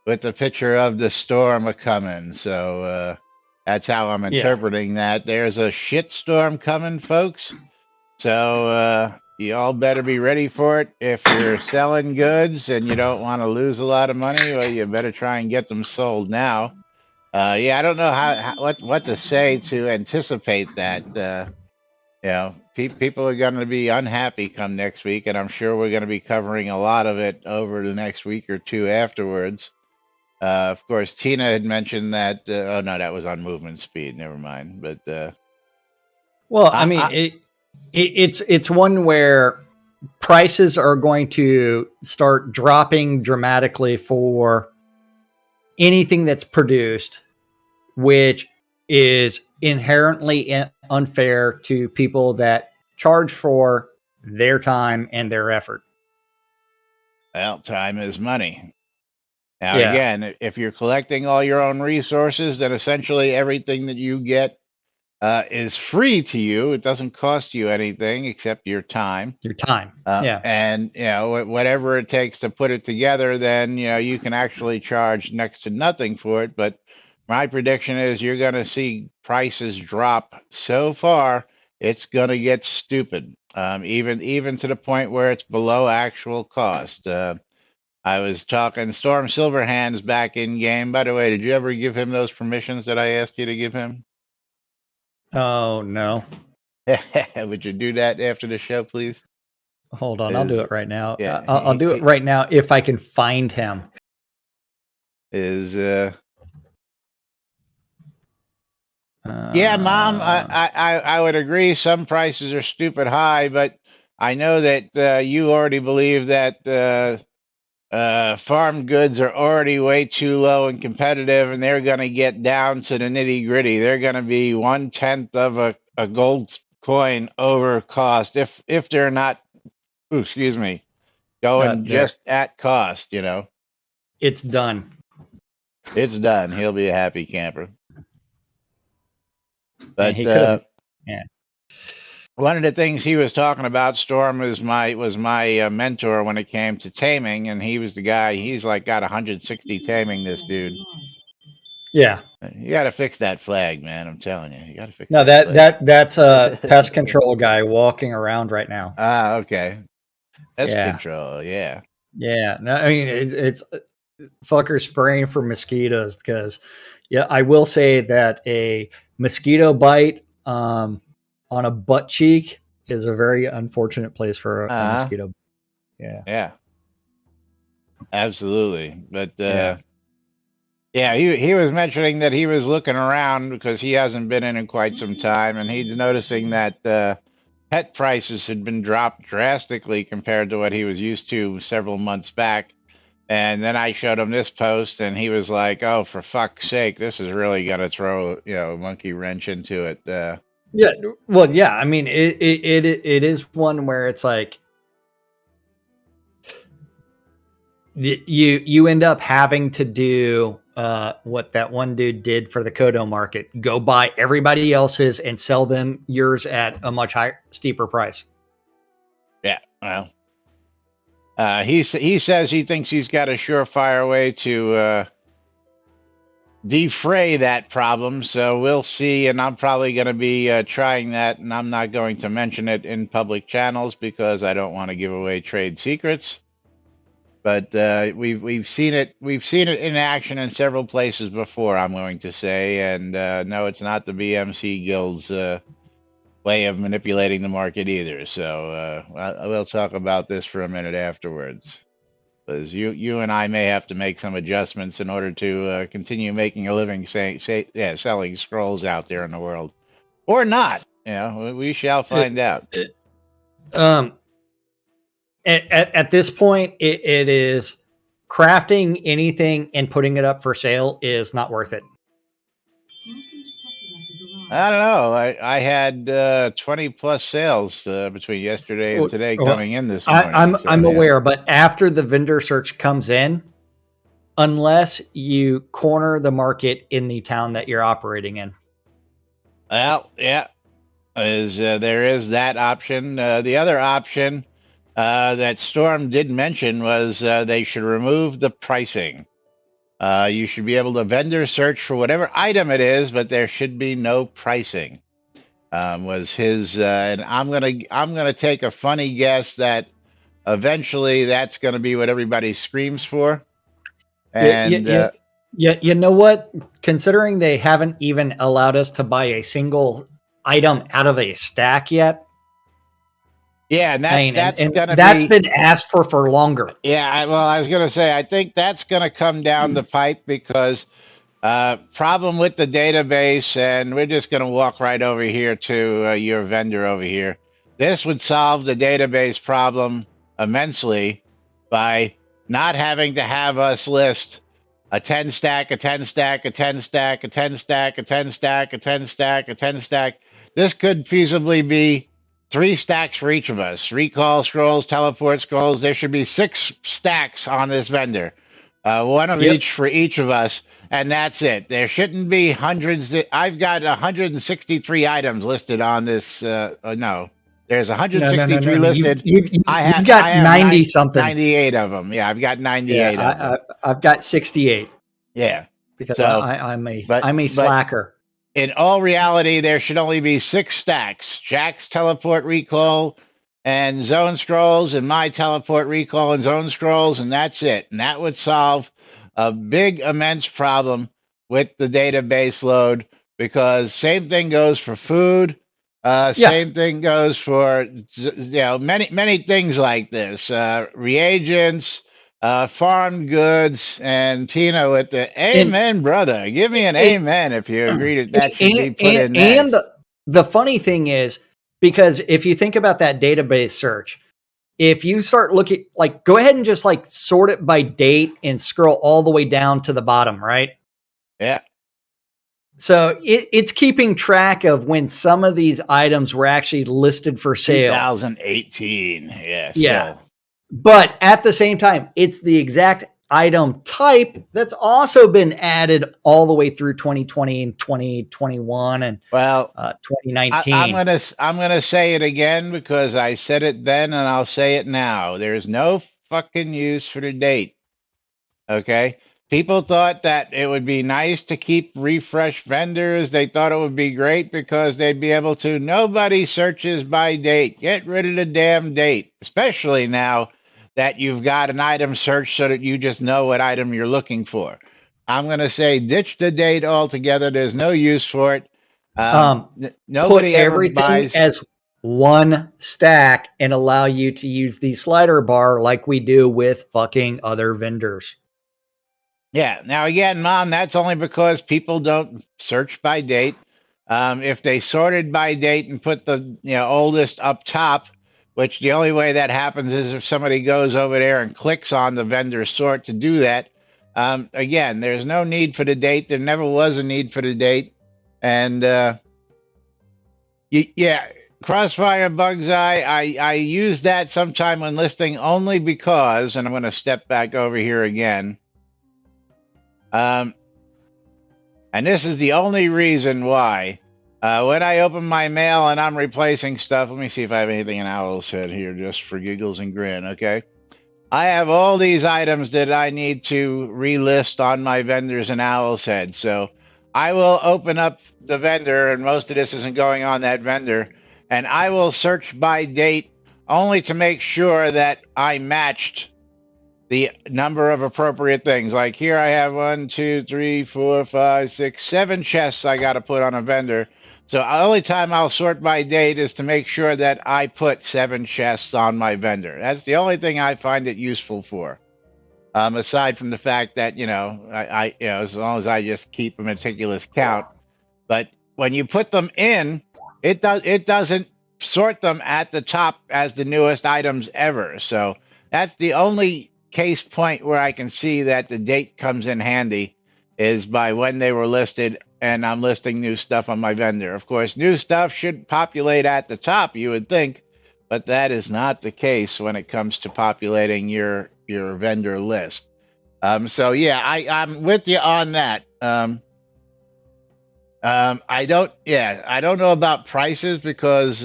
with the picture of the storm a coming. So that's how I'm yeah, interpreting that. There's a shit storm coming, folks. So you all better be ready for it. If you're selling goods and you don't want to lose a lot of money, well, you better try and get them sold now. Yeah, I don't know what to say to anticipate that. People are going to be unhappy come next week, and I'm sure we're going to be covering a lot of it over the next week or two afterwards. Of course, Tina had mentioned that. Oh no, that was on movement speed. Never mind. But well, I mean, I it's one where prices are going to start dropping dramatically for anything that's produced, which is inherently unfair to people that charge for their time and their effort. well, time is money. Now, Yeah, again, if you're collecting all your own resources, then essentially everything that you get is free to you. It doesn't cost you anything except your time. your time. Yeah. And whatever it takes to put it together, then you can actually charge next to nothing for it. But my prediction is you're going to see prices drop so far, it's going to get stupid. Even to the point where it's below actual cost. I was talking Storm Silverhands back in game. By the way, did you ever give him those permissions that I asked you to give him? Oh no. Would you do that after the show, please? Hold on, I'll do it right now. Yeah, I'll do it right now if I can find him. Yeah, Mom, I would agree. Some prices are stupid high, but I know that you already believe that farm goods are already way too low and competitive, and they're going to get down to the nitty gritty. They're going to be 1/10 of a gold coin over cost if they're not. Ooh, excuse me, going there, just at cost. it's done. It's done. He'll be a happy camper. And But he could have. Yeah. one of the things he was talking about, Storm was my mentor when it came to taming, and he was the guy. He's like got 160 taming. This dude. Yeah. You got to fix that flag, man. I'm telling you, you got to fix No, that flag. that's a pest control guy walking around right now. Okay. Pest Yeah. control. Yeah. Yeah. No, I mean it's fucker spraying for mosquitoes because, yeah, I will say that a mosquito bite on a butt cheek is a very unfortunate place for a mosquito. Yeah. Yeah. Absolutely. But Yeah. yeah, he was mentioning that he was looking around because he hasn't been in quite some time, and he's noticing that pet prices had been dropped drastically compared to what he was used to several months back. And then I showed him this post, and he was like, "Oh, for fuck's sake, this is really going to throw a monkey wrench into it." Yeah. Well, yeah. I mean, it is one where it's like you end up having to do what that one dude did for the Kodo market: go buy everybody else's and sell them yours at a much higher, steeper price. Yeah, well, he says he thinks he's got a surefire way to defray that problem. So we'll see, and I'm probably going to be trying that, and I'm not going to mention it in public channels because I don't want to give away trade secrets. But we've seen it in action in several places before. I'm going to say, and no, it's not the BMC Guild's way of manipulating the market either. So we'll talk about this for a minute afterwards, because you and I may have to make some adjustments in order to continue making a living, selling scrolls out there in the world, or not. We shall find out. At this point, it is crafting anything and putting it up for sale is not worth it. I don't know. I had 20 plus sales between yesterday and today coming in this morning. I'm aware, but after the vendor search comes in, unless you corner the market in the town that you're operating in. Well, yeah. is there is that option. The other option that Storm did mention was they should remove the pricing. You should be able to vendor search for whatever item it is, but there should be no pricing. Was his, and I'm gonna take a funny guess that eventually that's gonna be what everybody screams for. And you know what? Considering they haven't even allowed us to buy a single item out of a stack yet. Yeah, and that's been asked for longer. Yeah, well, I was going to say, I think that's going to come down the pipe because problem with the database, and we're just going to walk right over here to your vendor over here. This would solve the database problem immensely by not having to have us list a 10 stack, a 10 stack, a 10 stack, a 10 stack, a 10 stack, a 10 stack, a 10 stack. This could feasibly be 3 stacks for each of us. Recall scrolls, teleport scrolls. There should be 6 stacks on this vendor. One of each for each of us, and that's it. There shouldn't be hundreds. I've got 163 items listed on this. No, there's 163 listed. You've got 90 something. 98 of them. Yeah, I've got 98 of them. I've got 68. Yeah, because I'm a slacker. In all reality, there should only be 6 stacks: Jack's teleport recall and zone scrolls, and my teleport recall and zone scrolls, and that's it. And that would solve a big, immense problem with the database load, because same thing goes for food. Same thing goes for many things like this. Reagents, farm goods, and Tina with the amen, brother. Give me an amen if you agree that should be put in there. And the funny thing is, because if you think about that database search, if you start looking, like, go ahead and just like sort it by date and scroll all the way down to the bottom, right? Yeah. So it's keeping track of when some of these items were actually listed for sale. 2018. Yes. Yeah. But at the same time, it's the exact item type that's also been added all the way through 2020 and 2021 and 2019. I'm gonna say it again because I said it then and I'll say it now. There's no fucking use for the date. Okay? People thought that it would be nice to keep refresh vendors. They thought it would be great because they'd be able to. Nobody searches by date. Get rid of the damn date, especially now that you've got an item search so that you just know what item you're looking for. I'm going to say ditch the date altogether. There's no use for it. Nobody put everything buys as one stack and allow you to use the slider bar like we do with fucking other vendors. Yeah. Now, again, Mom, that's only because people don't search by date. If they sorted by date and put the oldest up top, which the only way that happens is if somebody goes over there and clicks on the vendor sort to do that. Again, there's no need for the date. There never was a need for the date. And Crossfire Bug's Eye, I use that sometime when listing only because, and I'm going to step back over here again. And this is the only reason why. When I open my mail and I'm replacing stuff, let me see if I have anything in Owl's Head here just for giggles and grin, okay? I have all these items that I need to relist on my vendors in Owl's Head. So I will open up the vendor, and most of this isn't going on that vendor, and I will search by date only to make sure that I matched the number of appropriate things. Like here I have 1, 2, 3, 4, 5, 6, 7 chests I got to put on a vendor. So the only time I'll sort by date is to make sure that I put 7 chests on my vendor. That's the only thing I find it useful for. Aside from the fact that, I as long as I just keep a meticulous count. But when you put them in, it doesn't sort them at the top as the newest items ever. So that's the only case point where I can see that the date comes in handy is by when they were listed, and I'm listing new stuff on my vendor. Of course, new stuff should populate at the top, you would think, but that is not the case when it comes to populating your vendor list. So yeah, I'm with you on that. I don't. Yeah, I don't know about prices because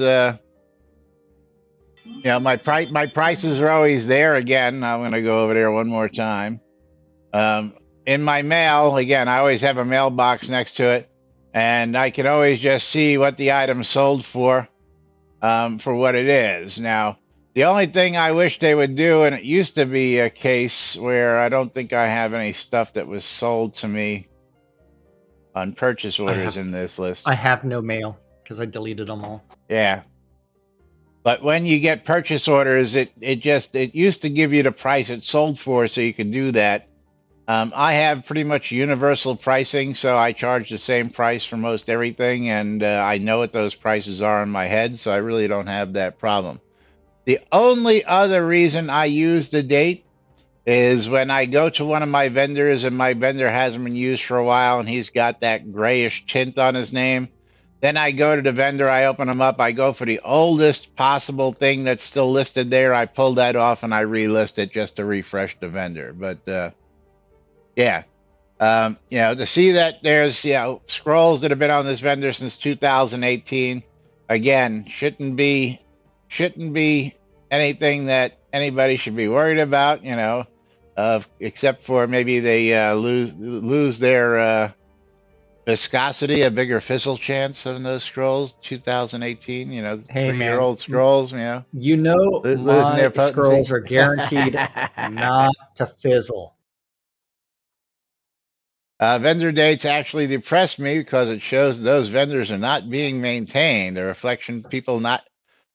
my prices are always there. Again, I'm going to go over there one more time. In my mail, again, I always have a mailbox next to it, and I can always just see what the item sold for what it is. Now, the only thing I wish they would do, and it used to be a case where I don't think I have any stuff that was sold to me on purchase orders in this list. I have no mail because I deleted them all. Yeah. But when you get purchase orders, it used to give you the price it sold for, so you could do that. I have pretty much universal pricing, so I charge the same price for most everything, and I know what those prices are in my head, so I really don't have that problem. The only other reason I use the date is when I go to one of my vendors and my vendor hasn't been used for a while and he's got that grayish tint on his name. Then I go to the vendor, I open them up, I go for the oldest possible thing that's still listed there. I pull that off and I relist it just to refresh the vendor. But yeah, to see that there's scrolls that have been on this vendor since 2018, again, shouldn't be anything that anybody should be worried about. Except for maybe they lose their viscosity, a bigger fizzle chance on those scrolls. 2018, Hey, 3-year-old scrolls, my losing their potency. scrolls are guaranteed not to fizzle. Vendor dates actually depress me because it shows those vendors are not being maintained. A reflection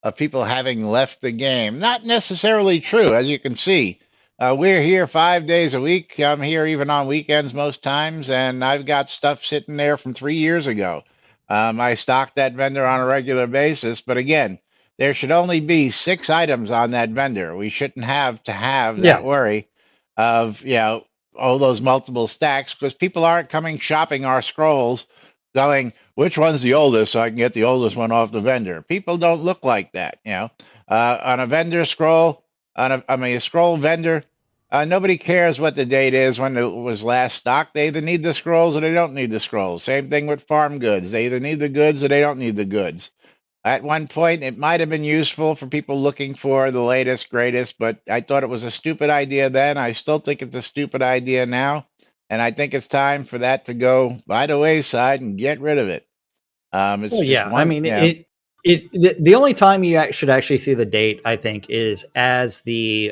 of people having left the game. Not necessarily true, as you can see. We're here 5 days a week. I'm here even on weekends most times, and I've got stuff sitting there from 3 years ago. I stock that vendor on a regular basis, but again, there should only be 6 items on that vendor. We shouldn't have to have that worry of, all those multiple stacks, because people aren't coming shopping our scrolls going, which one's the oldest so I can get the oldest one off the vendor. People don't look like that, on a vendor scroll, a scroll vendor, nobody cares what the date is when it was last stocked. They either need the scrolls or they don't need the scrolls. Same thing with farm goods. They either need the goods or they don't need the goods. At one point, it might have been useful for people looking for the latest, greatest, but I thought it was a stupid idea then. I still think it's a stupid idea now. And I think it's time for that to go by the wayside and get rid of it. The only time you should actually see the date, I think, is as the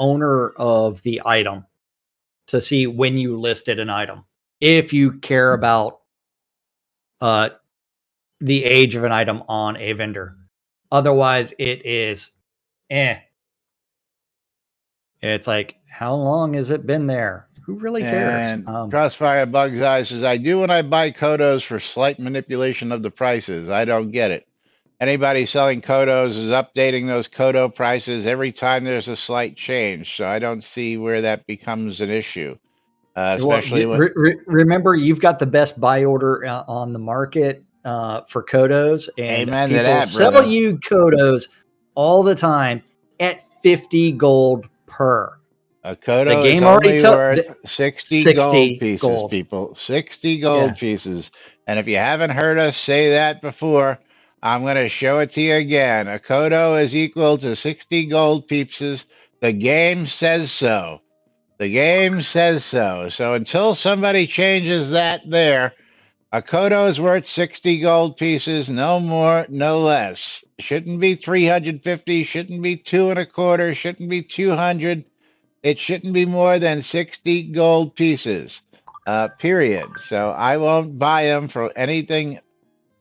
owner of the item, to see when you listed an item. If you care about the age of an item on a vendor. Otherwise, it is It's like, how long has it been there? Who really cares? And Crossfire Bugs Eye says, I do when I buy Kodos for slight manipulation of the prices. I don't get it. Anybody selling Kodos is updating those Kodo prices every time there's a slight change. So I don't see where that becomes an issue. Especially remember, you've got the best buy order on the market for Kodos, and amen people to that, sell brother. you Kodos all the time at 50 gold per. A Kodo is only worth 60 gold pieces, people. 60 gold pieces. And if you haven't heard us say that before, I'm going to show it to you again. A Kodo is equal to 60 gold pieces. The game says so. The game says so. So until somebody changes that there, a Kodo is worth 60 gold pieces, no more, no less. Shouldn't be 350, shouldn't be 2.25, shouldn't be 200. It shouldn't be more than 60 gold pieces, period. So I won't buy them for anything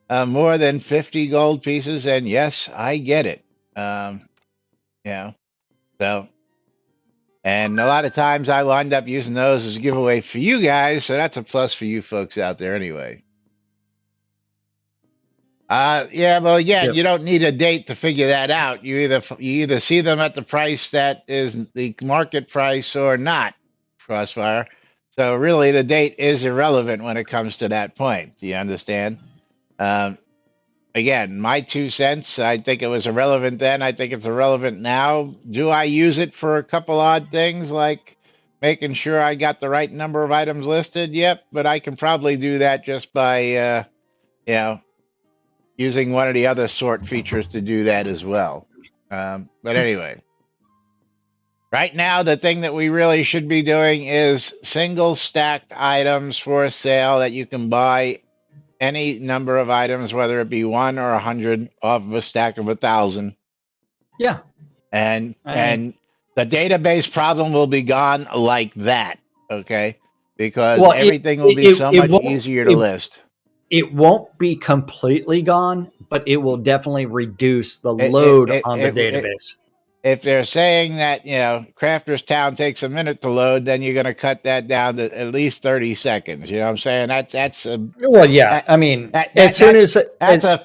more than 50 gold pieces. And yes, I get it. So, and a lot of times I wind up using those as a giveaway for you guys. So that's a plus for you folks out there anyway. You don't need a date to figure that out. You either see them at the price that is the market price or not, Crossfire. So really, the date is irrelevant when it comes to that point. Do you understand? Again, my 2 cents. I think it was irrelevant then. I think it's irrelevant now. Do I use it for a couple odd things like making sure I got the right number of items listed. Yep, but I can probably do that just by using one of the other sort features to do that as well. But anyway, right now, the thing that we really should be doing is single stacked items for sale that you can buy any number of items, whether it be 1 or 100 off of a stack of 1,000. Yeah. And the database problem will be gone like that. Okay. Because everything will be so much easier to list. It won't be completely gone, but it will definitely reduce the load on the database. If they're saying that, Crafter's Town takes a minute to load, then you're going to cut that down to at least 30 seconds. You know what I'm saying? That's that's a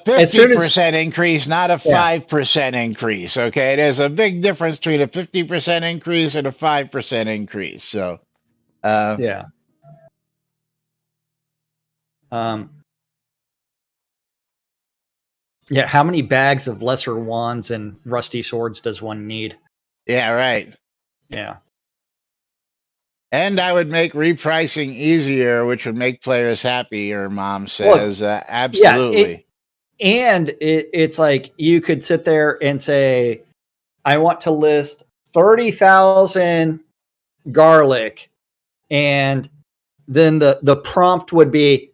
50% increase, not a 5% increase. Okay. There's a big difference between a 50% increase and a 5% increase. So, yeah. Yeah, how many bags of lesser wands and rusty swords does one need? Yeah, right. Yeah. And I would make repricing easier, which would make players happier, Mom says. Absolutely. Yeah, it's like you could sit there and say, I want to list 30,000 garlic. And then the prompt would be,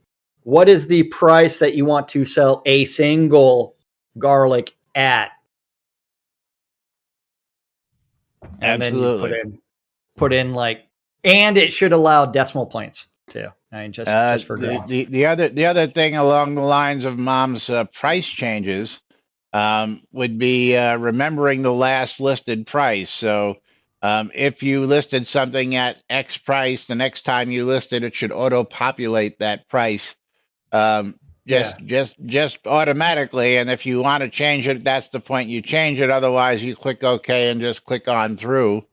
what is the price that you want to sell a single garlic at? And Absolutely. then you put in like, and it should allow decimal points too. I mean, just for the other thing along the lines of Mom's price changes would be remembering the last listed price. So if you listed something at X price, the next time you list it, it should auto populate that price. Just automatically. And if you want to change it, that's the point you change it. Otherwise, you click OK and just click on through.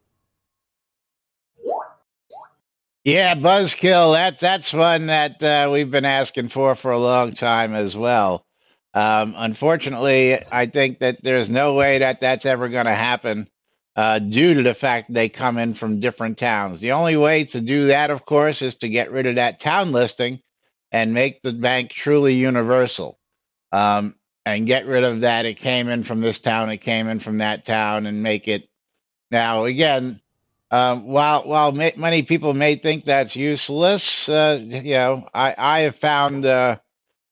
Yeah, Buzzkill. That's one that we've been asking for a long time as well. Unfortunately, I think that there's no way that that's ever going to happen due to the fact they come in from different towns. The only way to do that, of course, is to get rid of that town listing and make the bank truly universal. And get rid of that. It came in from this town. It came in from that town, and make it. Now, again, while many people may think that's useless, I have found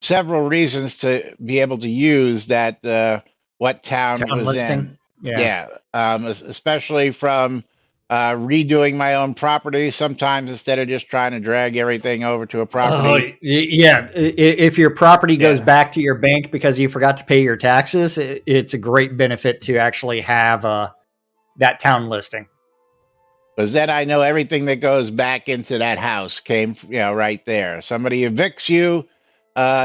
several reasons to be able to use that. What town it was listing? in? Especially from redoing my own property. Sometimes instead of just trying to drag everything over to a property. If your property goes back to your bank because you forgot to pay your taxes, it's a great benefit to actually have that town listing. Because then I know everything that goes back into that house came, right there. Somebody evicts you,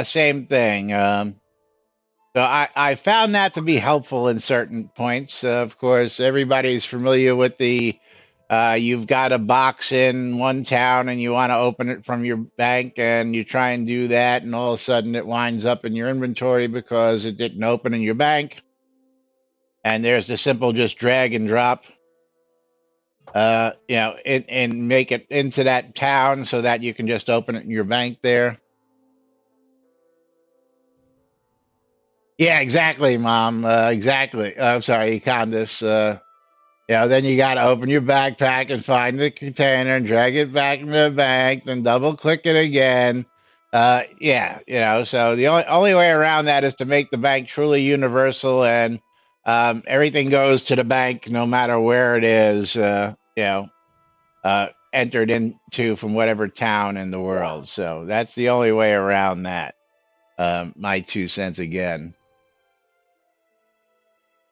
same thing. So I found that to be helpful in certain points. Of course, everybody's familiar with you've got a box in one town and you want to open it from your bank, and you try and do that, and all of a sudden it winds up in your inventory because it didn't open in your bank. And there's the simple just drag and drop. And make it into that town so that you can just open it in your bank there. Yeah, exactly, Mom. Exactly. I'm sorry, Candace. Then you got to open your backpack and find the container and drag it back into the bank, then double click it again. So the only way around that is to make the bank truly universal, and everything goes to the bank no matter where it is. Entered into from whatever town in the world. So that's the only way around that. My 2 cents again.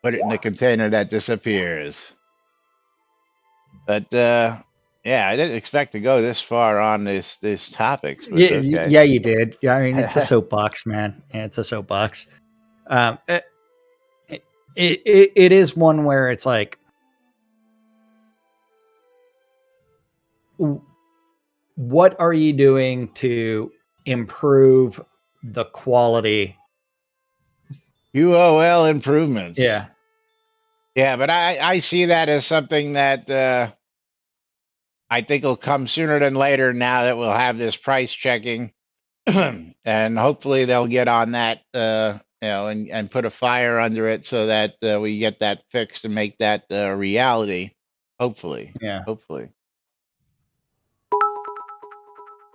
Put it in the container that disappears. But I didn't expect to go this far on this topics. But okay. Yeah, you did. Yeah, I mean, it's a soapbox, man. It's a soapbox. It is one where it's like, what are you doing to improve the quality? QOL improvements. Yeah. Yeah, but I see that as something that I think it'll come sooner than later now that we'll have this price checking. And hopefully they'll get on that, and put a fire under it so that we get that fixed and make that reality. Hopefully. Yeah. Hopefully.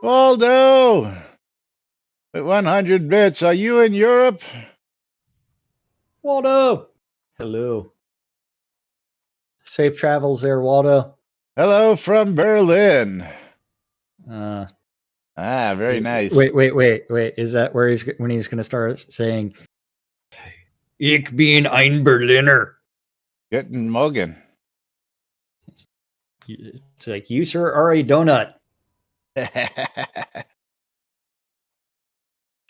Waldo! At 100 bits, are you in Europe? Waldo! Hello. Safe travels there, Waldo. Hello from Berlin. Very nice. Wait. Is that where he's going to start saying, Ich bin ein Berliner? Guten Morgen. It's like, you, sir, are a donut.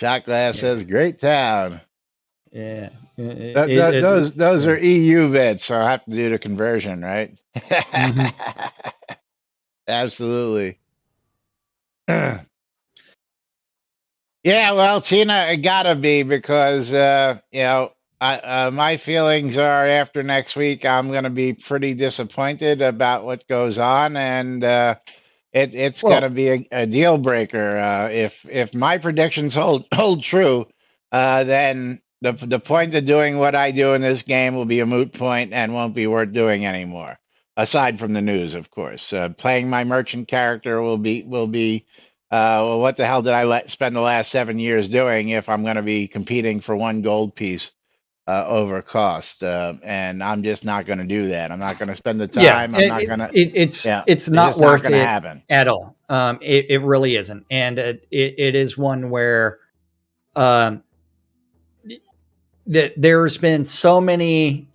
Shot Glass says, great town. Yeah. Those are EU bits, so I'll have to do the conversion, right? Mm-hmm. Absolutely. Yeah, well, Tina, it gotta be because my feelings are after next week, I'm gonna be pretty disappointed about what goes on, and it's gonna be a deal breaker. If my predictions hold true, then the point of doing what I do in this game will be a moot point and won't be worth doing anymore. Aside from the news, of course, playing my merchant character will be. Well, what the hell did I spend the last 7 years doing if I'm going to be competing for one gold piece over cost? And I'm just not going to do that. I'm not going to spend the time. I'm not going to. It's not worth it happen at all. It really isn't, and it is one where there's been so many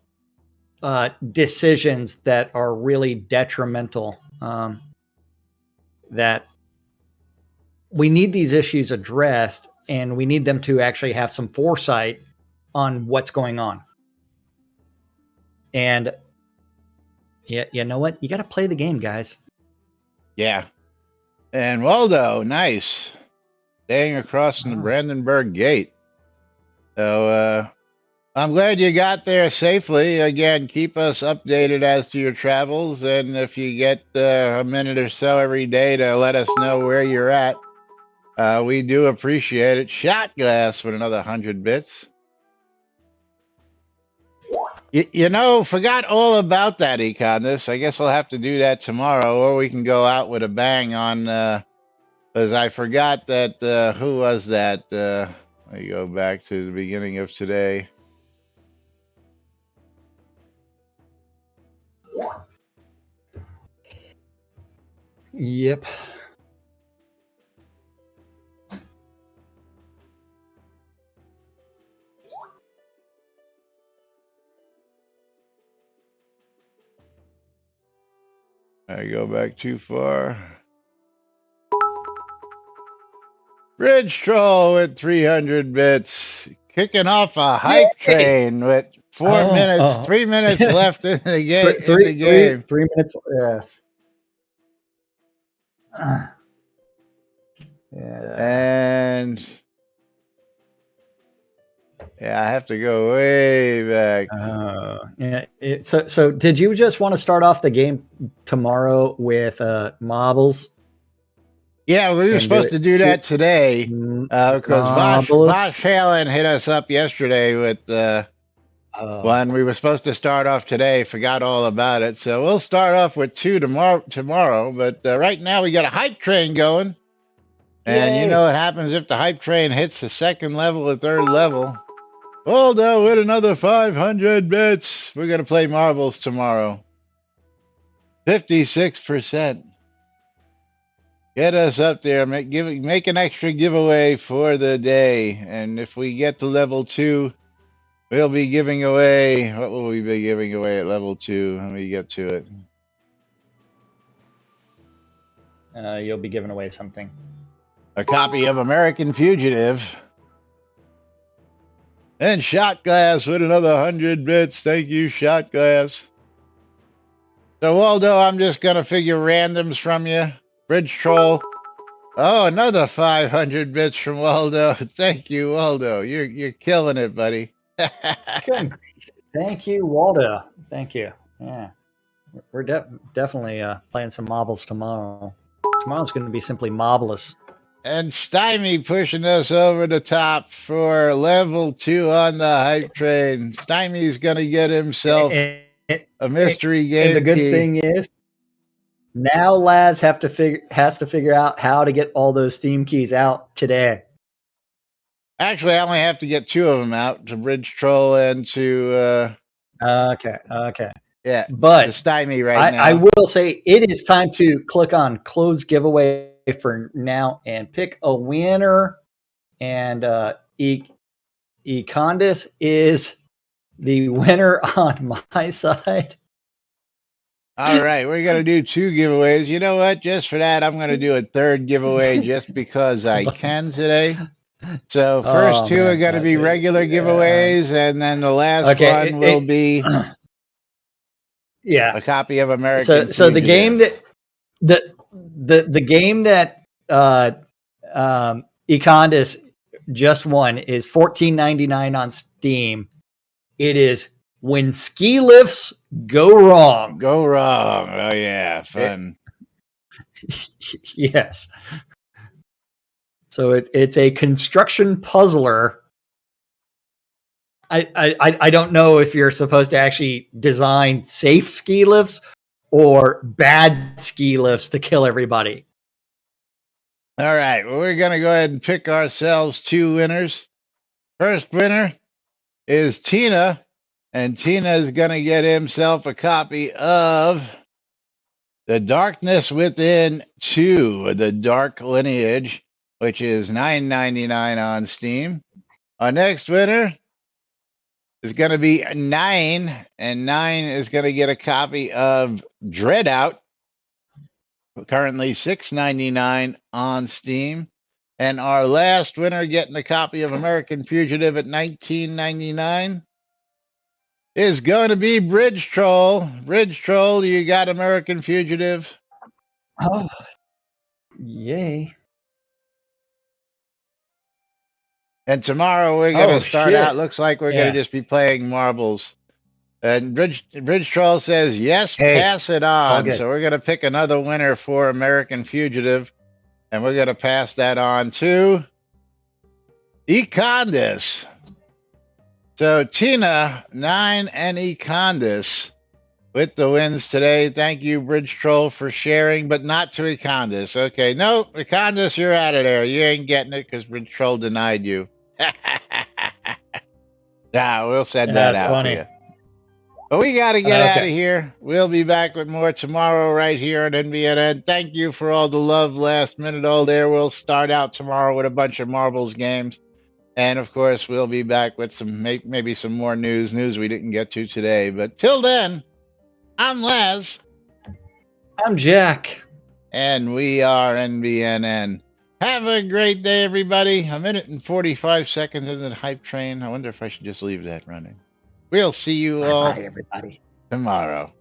decisions that are really detrimental that. We need these issues addressed, and we need them to actually have some foresight on what's going on. And you know what? You got to play the game, guys. Yeah. And Waldo, nice. Staying across from the Brandenburg Gate. So I'm glad you got there safely. Again, keep us updated as to your travels. And if you get a minute or so every day to let us know where you're at, we do appreciate it. Shot Glass with another 100 bits. Forgot all about that Econ. I guess we'll have to do that tomorrow, or we can go out with a bang on, because I forgot that, who was that? Let me go back to the beginning of today. Yep. I go back too far. Bridge Troll with 300 bits. Kicking off a hype train with 4 minutes, 3 minutes left in the game. 3 minutes, yes. Yeah. And I have to go way back. So did you just want to start off the game tomorrow with marbles? Yeah, we were supposed to do that today because Vosh Halen hit us up yesterday with one. We were supposed to start off today, forgot all about it. So we'll start off with 2 tomorrow. But right now we got a hype train going. And you know what happens if the hype train hits the 2nd level or 3rd level. Waldo with another 500 bits. We're going to play marbles tomorrow. 56%. Get us up there. Make an extra giveaway for the day. And if we get to level 2, we'll be giving away. What will we be giving away at level 2? Let me get to it. You'll be giving away something. A copy of American Fugitive. And Shot Glass with another 100 bits. Thank you, Shot Glass. So, Waldo, I'm just going to figure randoms from you. Bridge Troll. Oh, another 500 bits from Waldo. Thank you, Waldo. You're killing it, buddy. Thank you, Waldo. Thank you. Yeah. we're definitely playing some marbles tomorrow. Tomorrow's going to be simply marvelous. And Stymie pushing us over the top for level 2 on the hype train. Stymie's going to get himself a mystery game And the good key. thing is, now Laz has to figure out how to get all those Steam keys out today. Actually, I only have to get 2 of them out, to Bridge Troll and to... Okay. Yeah, but the Stymie now. I will say it is time to click on close giveaway for now and pick a winner. And Econdis is the winner on my side. All right, we're going to do 2 giveaways. You know what? Just for that, I'm going to do a 3rd giveaway just because I can today. So first 2 are going to be regular giveaways, and then the last one will be a copy of American. So the game that the game that Econdis just won is $14.99 on Steam. It is When Ski Lifts Go Wrong. Go wrong. Oh yeah, fun. Yes. So it's a construction puzzler. I don't know if you're supposed to actually design safe ski lifts or bad ski lifts to kill everybody. All right, well, we're going to go ahead and pick ourselves 2 winners. First winner is Tina, and Tina is going to get himself a copy of The Darkness Within 2, The Dark Lineage, which is $9.99 on Steam. Our next winner is going to be 9, and 9 is going to get a copy of Dread Out, currently $6.99 on Steam. And our last winner getting a copy of American Fugitive at $19.99 is going to be Bridge Troll. Bridge Troll, you got American Fugitive? Oh, yay. And tomorrow we're going to start out. Looks like we're going to just be playing marbles. And Bridge Troll says, yes, pass it on. So we're going to pick another winner for American Fugitive. And we're going to pass that on to Econdis. So Tina, 9, and Econdis with the wins today. Thank you, Bridge Troll, for sharing, but not to Econdis. Okay, no, Econdis, you're out of there. You ain't getting it because Bridge Troll denied you. Nah, we'll send that out to you. But we got to get out of here. We'll be back with more tomorrow right here on NBNN. Thank you for all the love last minute all there. We'll start out tomorrow with a bunch of marbles games. And, of course, we'll be back with some maybe some more news we didn't get to today. But till then, I'm Laz. I'm Jack. And we are NBNN. Have a great day, everybody. 1 minute and 45 seconds in the hype train. I wonder if I should just leave that running. We'll see you all Bye, everybody. tomorrow.